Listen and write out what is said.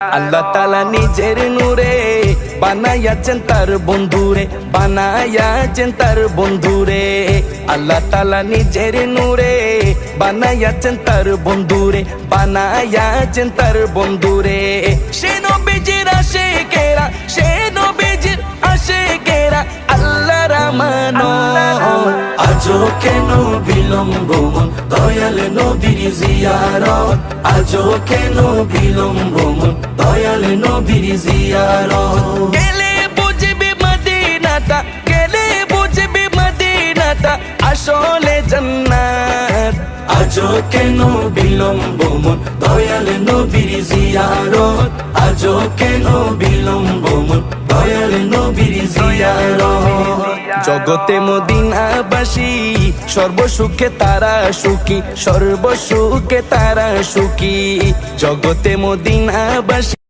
আল্লাহ তাআলা নিজের নূরে বানায়াছেন তার বন্ধুরে, বানায়াছেন তার বন্ধুরে। আল্লাহ তাআলা নিজের নূরে বানায়াছেন তার বন্ধুরে, বানায়াছেন তার বন্ধুরে। সে নবীজির আশিকেরা, সে নবীজির আশিকেরা আল্লাহর আমানত। আজও কেন বিলম্ব মন দয়াল নবীর জিয়ারত, আজও কেন বিলম্ব মন দয়াল নবীর জিয়ারত। গেলে বুঝবি মদিনাটা, গেলে বুঝবি মদিনাটা আসলে জান্নাত। আজও কেন বিলম্ব মন দয়াল নবীর জিয়ারত, আজও কেন বিলম্ব মন দয়াল নবীর জিয়ারত। জগতে মদিনাবাসী সর্বসুখে তারা সুখী, সর্বসুখে তারা সুখী। জগতে মদিনাবাসী